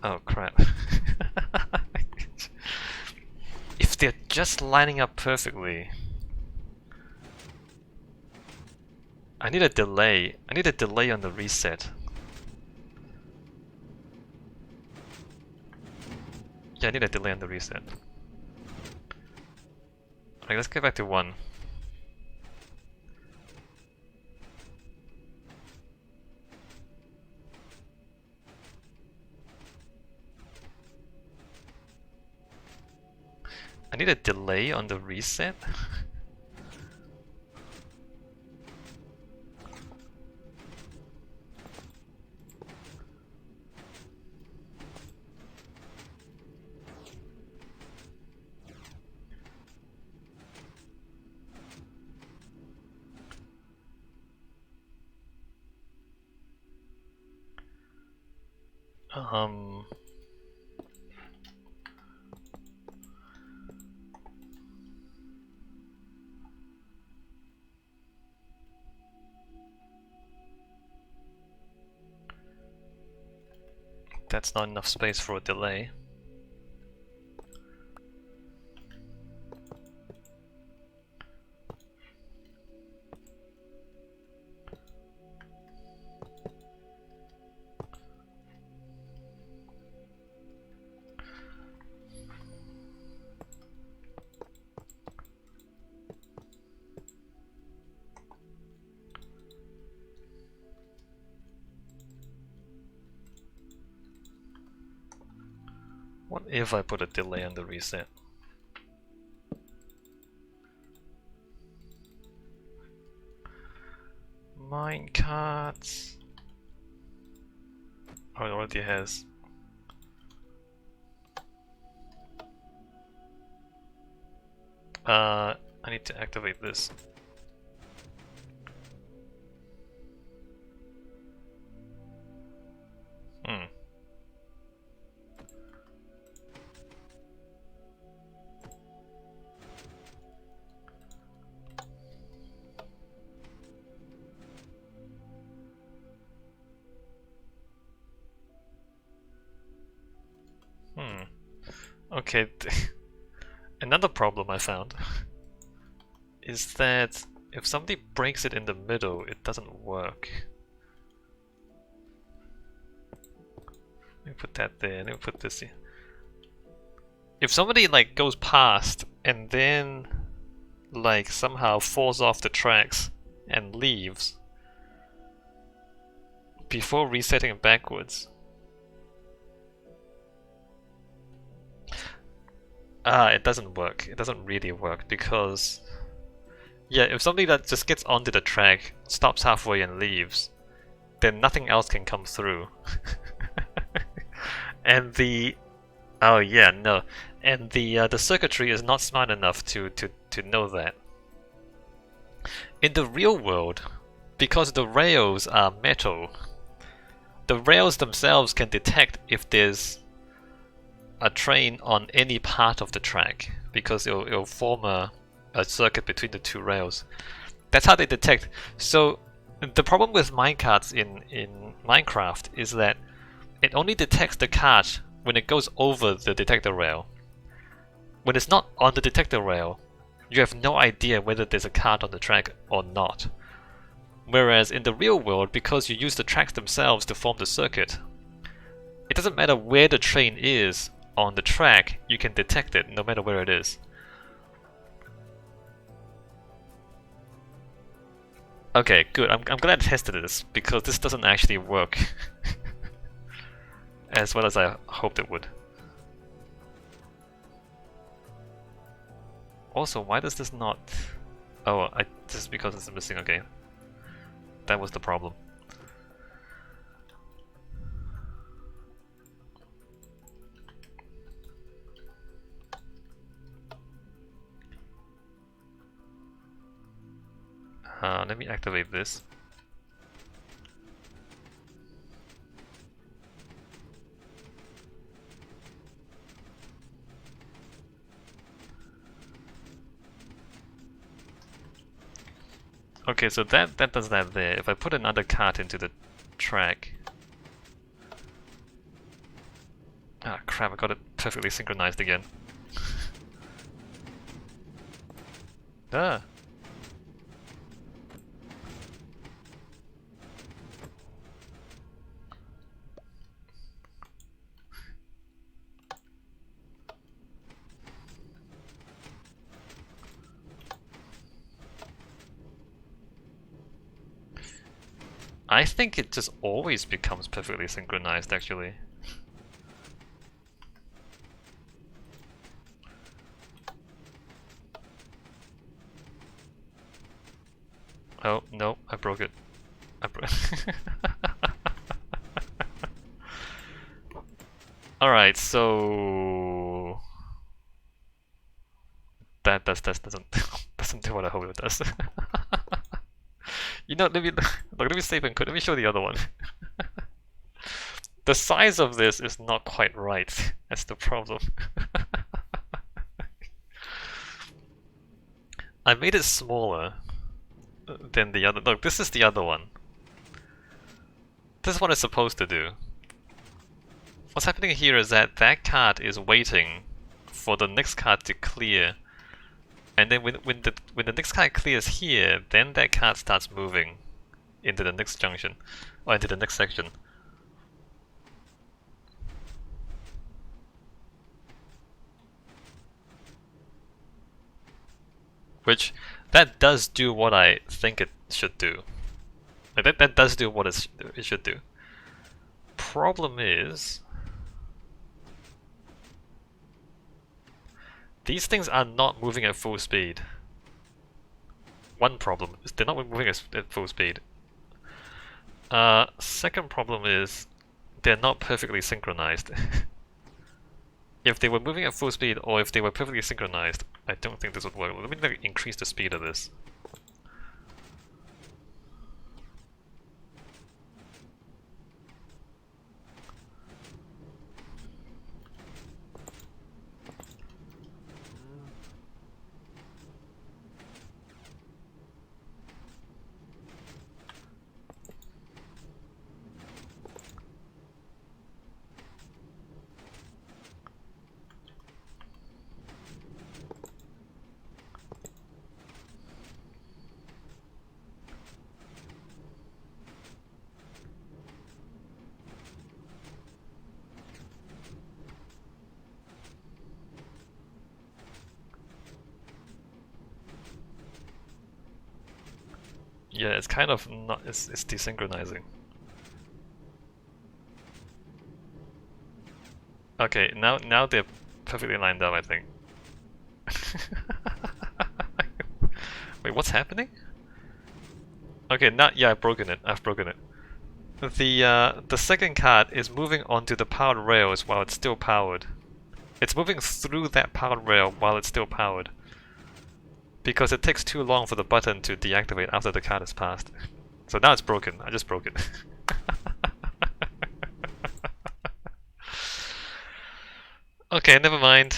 Oh crap. If they're just lining up perfectly. I need a delay. I need a delay on the reset. Yeah, I need a delay on the reset. Alright, let's get back to 1. I need a delay on the reset? Um... That's not enough space for a delay. What if I put a delay on the reset? Minecarts. Oh, it already has. I need to activate this. Hmm. Hmm. Okay. Another problem I found is that if somebody breaks it in the middle, it doesn't work. Let me put that there, let me put this here. If somebody like goes past and then like somehow falls off the tracks and leaves before resetting backwards, it doesn't work. It doesn't really work because yeah, if somebody that just gets onto the track, stops halfway and leaves, then nothing else can come through. And the oh yeah, no. And the circuitry is not smart enough to know that. In the real world, because the rails are metal, the rails themselves can detect if there's a train on any part of the track because it'll form a circuit between the two rails. That's how they detect. So the problem with minecarts in Minecraft is that it only detects the cart when it goes over the detector rail. When it's not on the detector rail, you have no idea whether there's a cart on the track or not. Whereas in the real world, because you use the tracks themselves to form the circuit, it doesn't matter where the train is on the track, you can detect it no matter where it is. Okay, good. I'm glad I tested this, because this doesn't actually work as well as I hoped it would. Also, why does this not... Oh, just because it's missing, okay. That was the problem. Let me activate this. Okay, so that does that there. If I put another cart into the track, Ah, crap, I got it perfectly synchronized again. Ah. I think it just always becomes perfectly synchronized, actually. Oh, no, I broke it. Alright, so... That doesn't doesn't do what I hope it does. You know, let me save and let me show the other one. The size of this is not quite right. That's the problem. I made it smaller than the other. Look, this is the other one. This is what it's supposed to do. What's happening here is that that card is waiting for the next card to clear, and then when the next card clears here, then that card starts moving into the next junction or into the next section. Which that does do what I think it should do. Like that does do what it should do. Problem is, these things are not moving at full speed. One problem is they're not moving at full speed. Second problem is they're not perfectly synchronized. If they were moving at full speed or if they were perfectly synchronized, I don't think this would work. Let me increase the speed of this. Yeah, it's kind of not. It's desynchronizing. Okay, now they're perfectly lined up, I think. Wait, what's happening? Okay, yeah, I've broken it. I've broken it. The second card is moving onto the powered rails while it's still powered. It's moving through that powered rail while it's still powered. Because it takes too long for the button to deactivate after the card is passed. So now it's broken. I just broke it. Okay, never mind.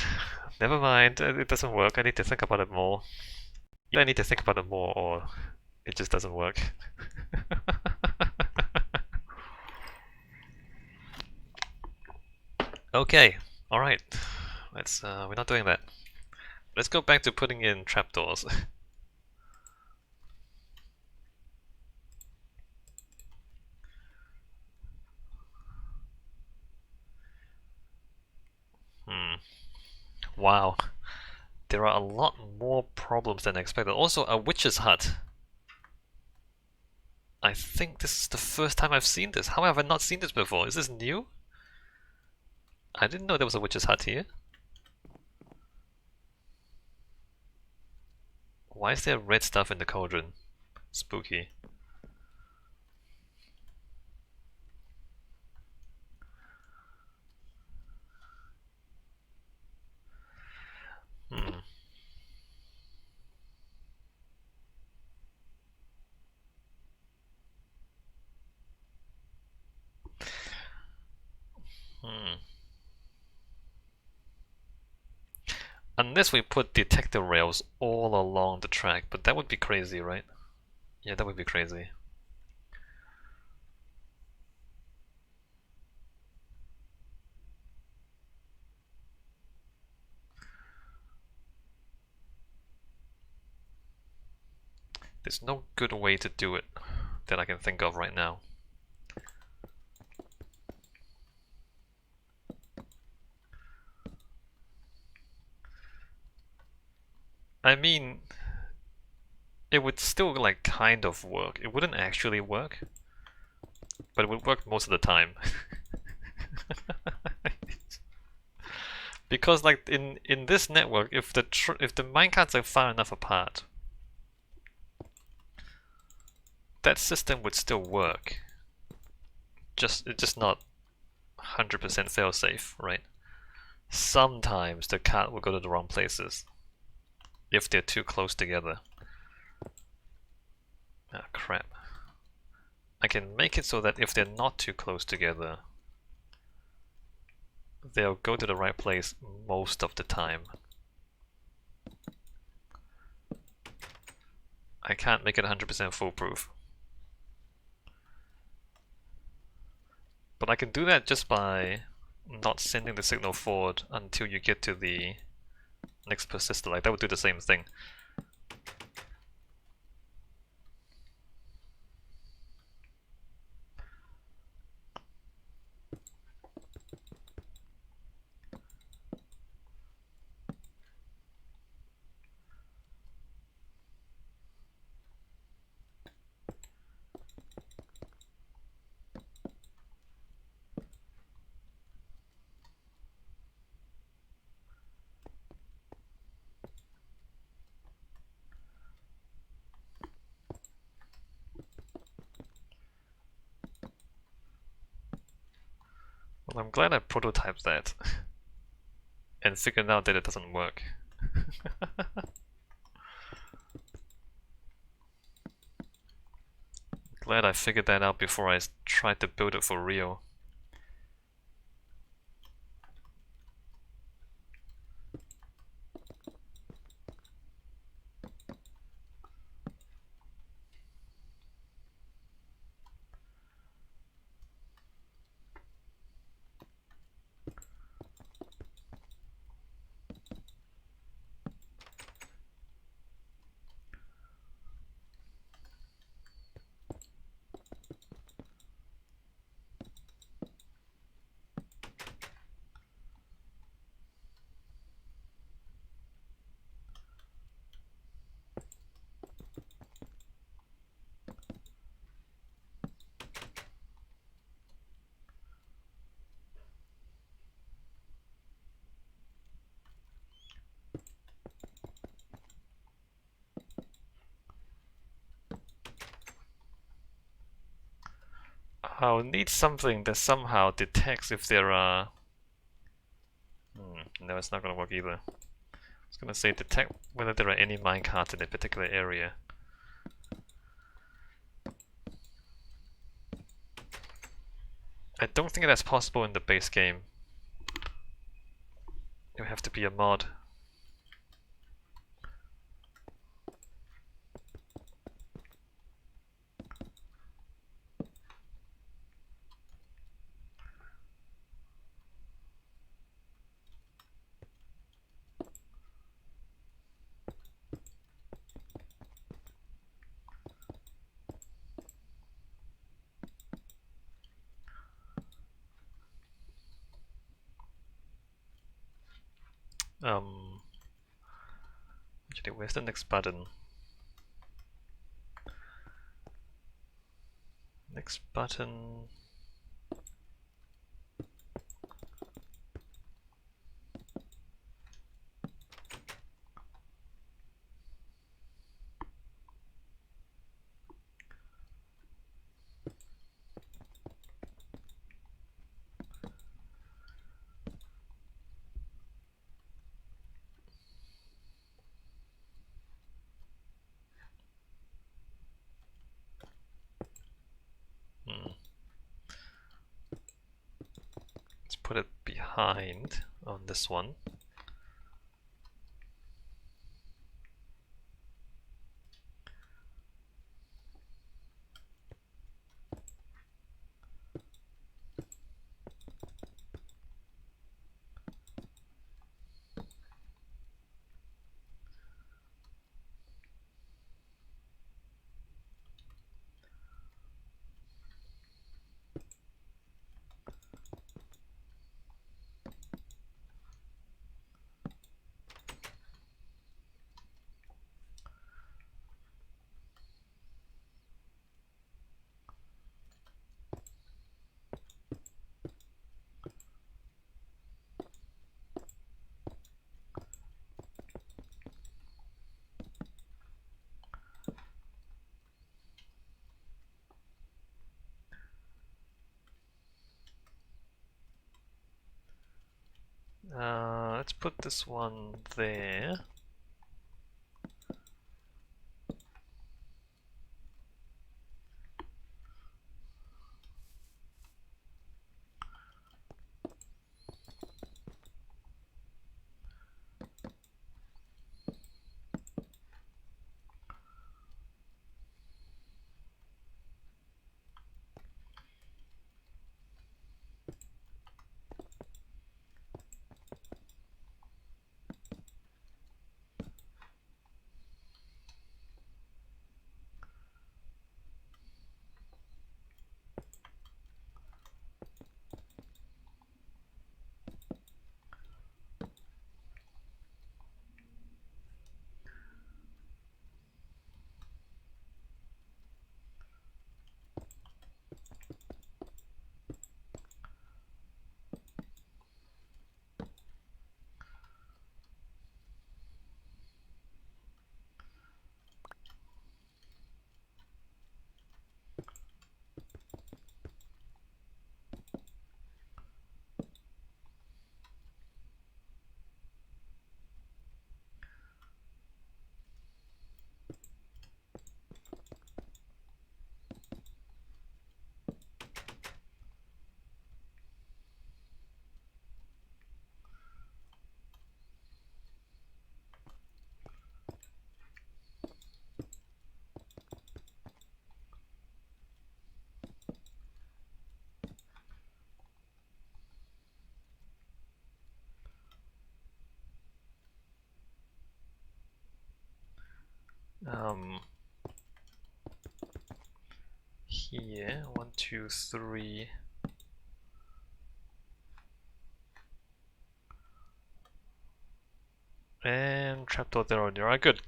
Never mind. It doesn't work. I need to think about it more. Either I need to think about it more or it just doesn't work. Okay, alright. We're not doing that. Let's go back to putting in trapdoors. Wow. There are a lot more problems than I expected. Also, a witch's hut. I think this is the first time I've seen this. How have I not seen this before? Is this new? I didn't know there was a witch's hut here. Why is there red stuff in the cauldron? Spooky. Hmm. Hmm. Unless we put detector rails all along the track, but that would be crazy, right? Yeah, that would be crazy. There's no good way to do it that I can think of right now. I mean, it would still like kind of work. It wouldn't actually work, but it would work most of the time. Because like in this network, if the minecarts are far enough apart, that system would still work. It's just not 100% fail-safe, right? Sometimes the cart will go to the wrong places if they're too close together. Ah, crap. I can make it so that if they're not too close together, they'll go to the right place most of the time. I can't make it 100% foolproof. But I can do that just by not sending the signal forward until you get to the next persistor. Like that would do the same thing. Well, I'm glad I prototyped that and figured out that it doesn't work. Glad I figured that out before I tried to build it for real. I'll need something that somehow detects if there are... no, it's not gonna work either. I was gonna say detect whether there are any minecarts in a particular area. I don't think that's possible in the base game. It would have to be a mod. Actually, where's the next button? Next button... Let's put it behind on this one. put this one there. Here, 1, 2, 3. And trapdoor there or there. Alright, good.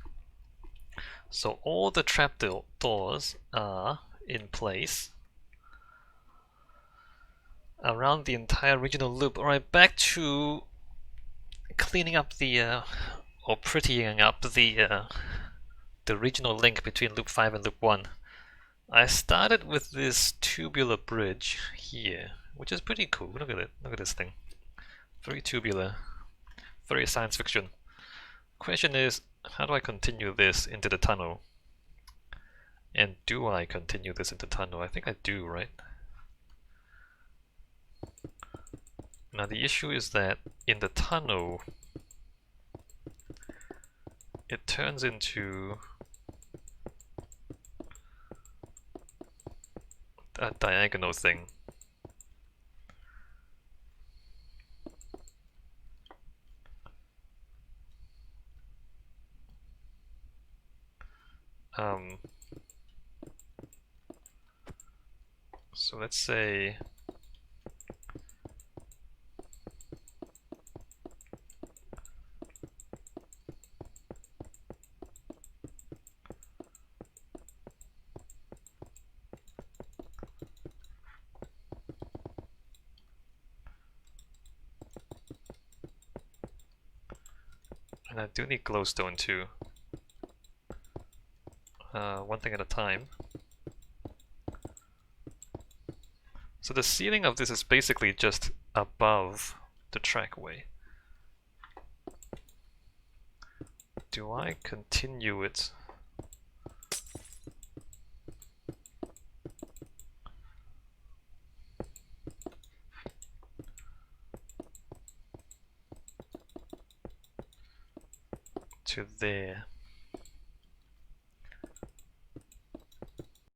So all the trapdoors are in place around the entire regional loop. Alright, back to cleaning up or prettying up the regional link between loop 5 and loop 1. I started with this tubular bridge here, which is pretty cool. Look at it. Look at this thing. Very tubular. Very science fiction. Question is, how do I continue this into the tunnel? And do I continue this into the tunnel? I think I do, right? Now the issue is that in the tunnel, it turns into a diagonal thing. So let's say and I do need glowstone too. One thing at a time. So the ceiling of this is basically just above the trackway. Do I continue it? To there.